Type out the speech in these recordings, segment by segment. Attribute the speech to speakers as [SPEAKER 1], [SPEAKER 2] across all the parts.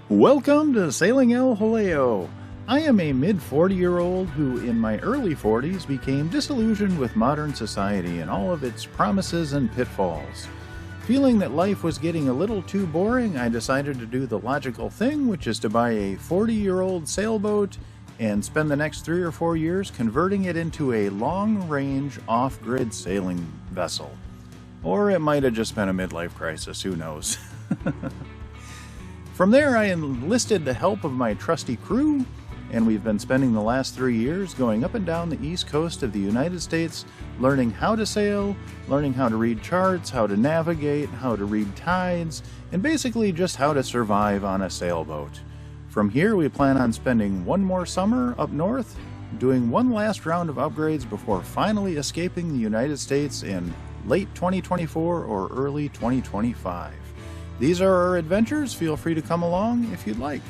[SPEAKER 1] Welcome to Sailing El Jaleo. I am a mid-40-year-old who in my early 40s became disillusioned with modern society and all of its promises and pitfalls. Feeling that life was getting a little too boring, I decided to do the logical thing, which is to buy a 40-year-old sailboat and spend the next 3 or 4 years converting it into a long-range off-grid sailing vessel. Or it might have just been a midlife crisis, who knows. From there, I enlisted the help of my trusty crew, and we've been spending the last 3 years going up and down the east coast of the United States, learning how to sail, learning how to read charts, how to navigate, how to read tides, and basically just how to survive on a sailboat. From here, we plan on spending one more summer up north, doing one last round of upgrades before finally escaping the United States in late 2024 or early 2025. These are our adventures. Feel free to come along if you'd like.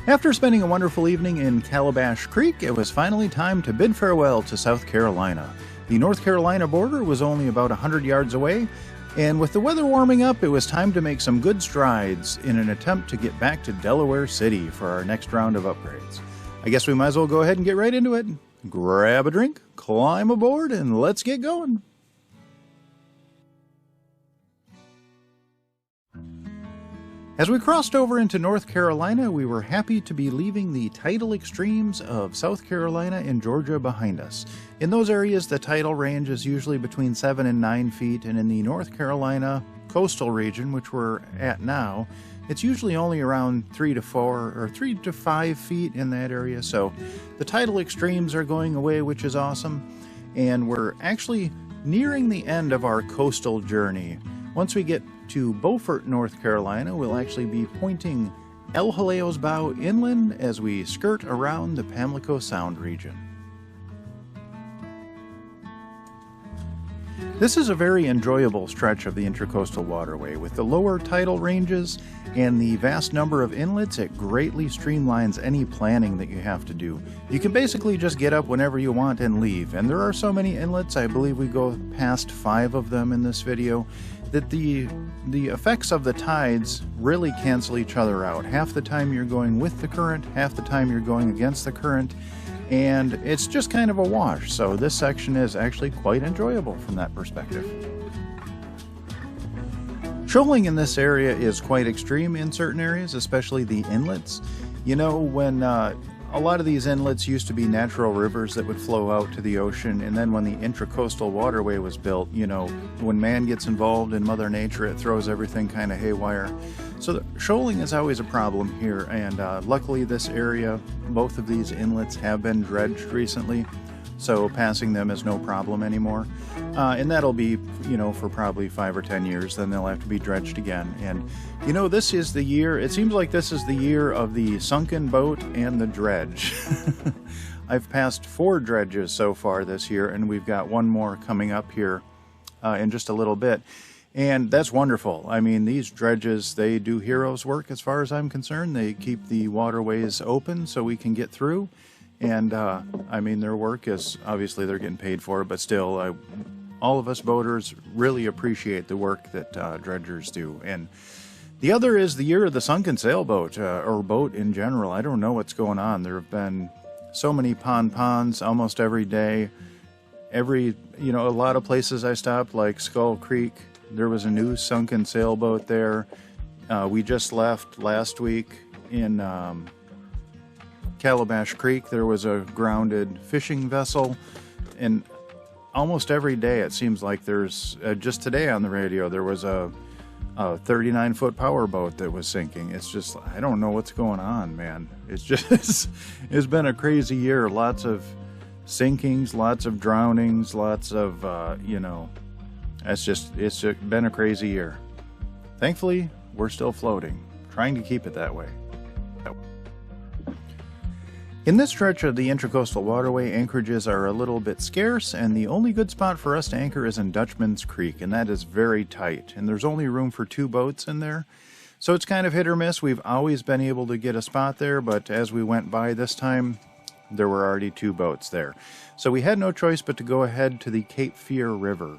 [SPEAKER 1] After spending a wonderful evening in Calabash Creek, it was finally time to bid farewell to South Carolina. The North Carolina border was only about 100 yards away, and with the weather warming up, it was time to make some good strides in an attempt to get back to Delaware City for our next round of upgrades. I guess we might as well go ahead and get right into it. Grab a drink, climb aboard, and let's get going. As we crossed over into North Carolina, we were happy to be leaving the tidal extremes of South Carolina and Georgia behind us. In those areas, the tidal range is usually between 7 and 9 feet, and in the North Carolina coastal region, which we're at now, it's usually only around 3 to 4 or 3 to 5 feet in that area. So the tidal extremes are going away, which is awesome, and we're actually nearing the end of our coastal journey. Once we get to Beaufort, North Carolina, we'll actually be pointing El Jaleo's bow inland as we skirt around the Pamlico Sound region. This is a very enjoyable stretch of the Intracoastal Waterway. With the lower tidal ranges and the vast number of inlets, it greatly streamlines any planning that you have to do. You can basically just get up whenever you want and leave, and there are so many inlets, I believe we go past 5 of them in this video, that the effects of the tides really cancel each other out. Half the time you're going with the current, half the time you're going against the current, and it's just kind of a wash. So this section is actually quite enjoyable from that perspective. Shoaling in this area is quite extreme in certain areas, especially the inlets. You know, when a lot of these inlets used to be natural rivers that would flow out to the ocean, and then when the Intracoastal Waterway was built, you know, when man gets involved in Mother Nature, it throws everything kind of haywire. So the shoaling is always a problem here, and luckily this area, both of these inlets have been dredged recently, so passing them is no problem anymore. And that'll be, you know, for probably 5 or 10 years, then they'll have to be dredged again. And, you know, this is the year, it seems like this is the year of the sunken boat and the dredge. I've passed 4 dredges so far this year, and we've got one more coming up here in just a little bit. And that's wonderful. I mean, these dredges, they do heroes work as far as I'm concerned. They keep the waterways open so we can get through. And, I mean, their work is, obviously they're getting paid for it, but still, all of us boaters really appreciate the work that dredgers do. And the other is the year of the sunken sailboat, or boat in general. I don't know what's going on. There have been so many ponds almost every day. You know, a lot of places I stopped, like Skull Creek, there was a new sunken sailboat there. We just left last week in Calabash Creek. There was a grounded fishing vessel, and almost every day it seems like there's, just today on the radio, there was a 39-foot power boat that was sinking. It's just, I don't know what's going on, man. It's just, it's been a crazy year. Lots of sinkings, lots of drownings, lots of, you know, it's been a crazy year. Thankfully, we're still floating, trying to keep it that way. In this stretch of the Intracoastal Waterway, anchorages are a little bit scarce, and the only good spot for us to anchor is in Dutchman's Creek, and that is very tight, and there's only room for 2 boats in there. So it's kind of hit or miss. We've always been able to get a spot there, but as we went by this time, there were already 2 boats there. So we had no choice but to go ahead to the Cape Fear River.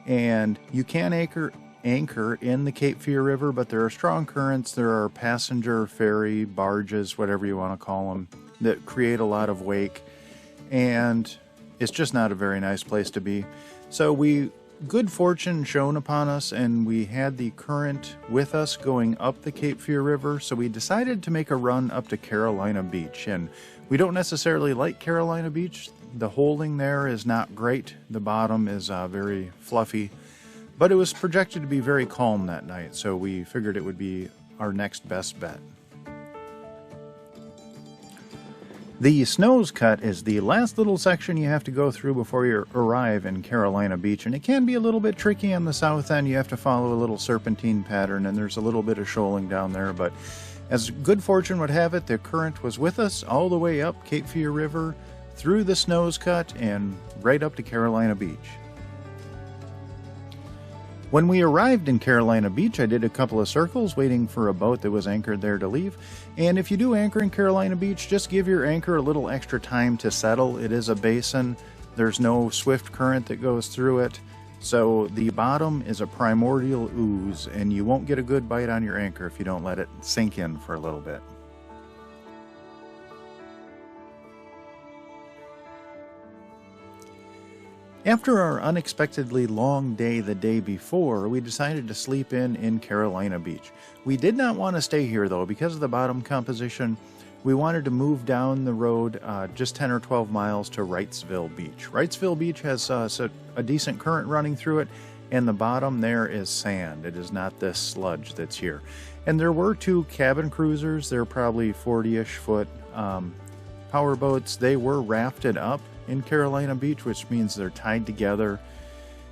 [SPEAKER 1] And you can anchor anchor in the Cape Fear River, but there are strong currents. There are passenger ferry barges, whatever you want to call them, that create a lot of wake, and it's just not a very nice place to be. So good fortune shone upon us, and we had the current with us going up the Cape Fear River, so we decided to make a run up to Carolina Beach. And we don't necessarily like Carolina Beach. The holding there is not great. The bottom is very fluffy, but it was projected to be very calm that night, so we figured it would be our next best bet. The Snows Cut is the last little section you have to go through before you arrive in Carolina Beach, and it can be a little bit tricky on the south end. You have to follow a little serpentine pattern, and there's a little bit of shoaling down there, but as good fortune would have it, the current was with us all the way up Cape Fear River, through the Snows Cut, and right up to Carolina Beach. When we arrived in Carolina Beach, I did a couple of circles waiting for a boat that was anchored there to leave. And if you do anchor in Carolina Beach, just give your anchor a little extra time to settle. It is a basin. There's no swift current that goes through it. So the bottom is a primordial ooze, and you won't get a good bite on your anchor if you don't let it sink in for a little bit. After our unexpectedly long day the day before, we decided to sleep in Carolina Beach. We did not want to stay here though because of the bottom composition. We wanted to move down the road just 10 or 12 miles to Wrightsville Beach. Wrightsville Beach has a decent current running through it, and the bottom there is sand. It is not this sludge that's here. And there were 2 cabin cruisers. They're probably 40-ish foot power boats. They were rafted up in Carolina Beach, which means they're tied together,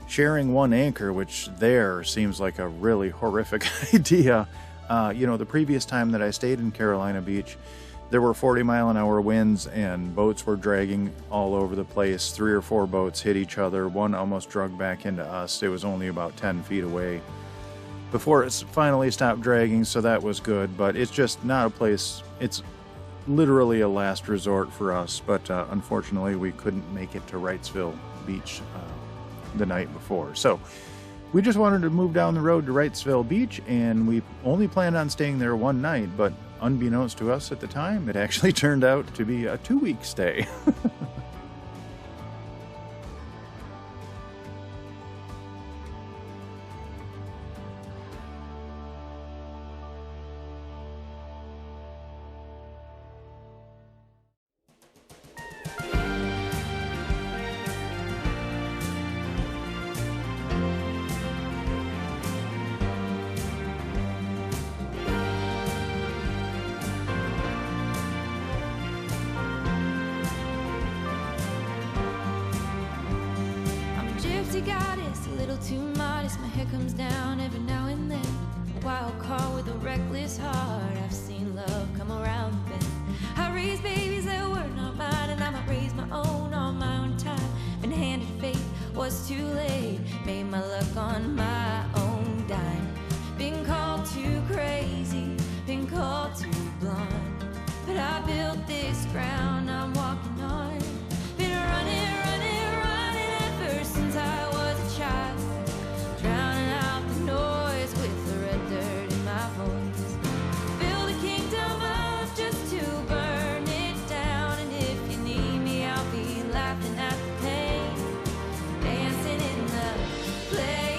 [SPEAKER 1] sharing one anchor, which there seems like a really horrific idea. The previous time that I stayed in Carolina Beach, there were 40-mile-an-hour winds and boats were dragging all over the place. 3 or 4 boats hit each other. One almost drug back into us. It was only about 10 feet away before it finally stopped dragging, so that was good, but it's just not a place. It's literally a last resort for us, but unfortunately we couldn't make it to Wrightsville Beach the night before. So we just wanted to move down the road to Wrightsville Beach, and we only planned on staying there one night, but unbeknownst to us at the time, it actually turned out to be a 2-week stay.
[SPEAKER 2] Goddess, a little too modest. My hair comes down every now and then. A wild card with a reckless heart. I've seen love come around the bend. I raised babies that were not mine, and I might raise my own on my own time. Been handed fate, was too late. Made my luck on my own dime. Been called too crazy, been called too blind, but I built this ground I'm walking on. Been running ever since I was a child, drowning out the noise with the red dirt in my voice. Build a kingdom up just to burn it down, and if you need me, I'll be laughing at the pain, dancing in the flame.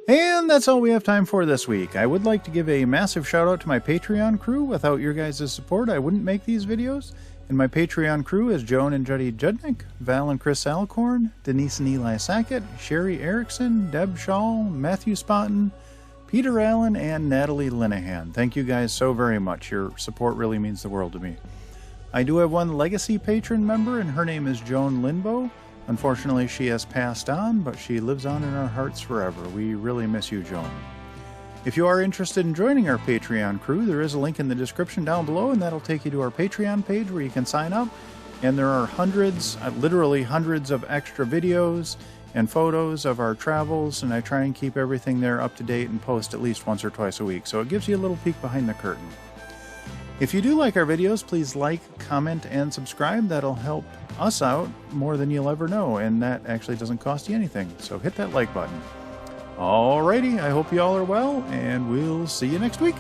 [SPEAKER 1] And that's all we have time for this week. I would like to give a massive shout out to my Patreon crew. Without your guys' support, I wouldn't make these videos. And my Patreon crew is Joan and Juddy Judnick, Val and Chris Alcorn, Denise and Eli Sackett, Sherry Erickson, Deb Shaw, Matthew Spotton, Peter Allen, and Natalie Linehan. Thank you guys so very much. Your support really means the world to me. I do have one legacy patron member, and her name is Joan Linbo. Unfortunately, she has passed on, but she lives on in our hearts forever. We really miss you, Joan. If you are interested in joining our Patreon crew, there is a link in the description down below, and that'll take you to our Patreon page where you can sign up. And there are hundreds, literally hundreds of extra videos and photos of our travels, and I try and keep everything there up to date and post at least once or twice a week, so it gives you a little peek behind the curtain. If you do like our videos, please like, comment, and subscribe. That'll help us out more than you'll ever know, and that actually doesn't cost you anything, so hit that like button. Alrighty, I hope you all are well, and we'll see you next week.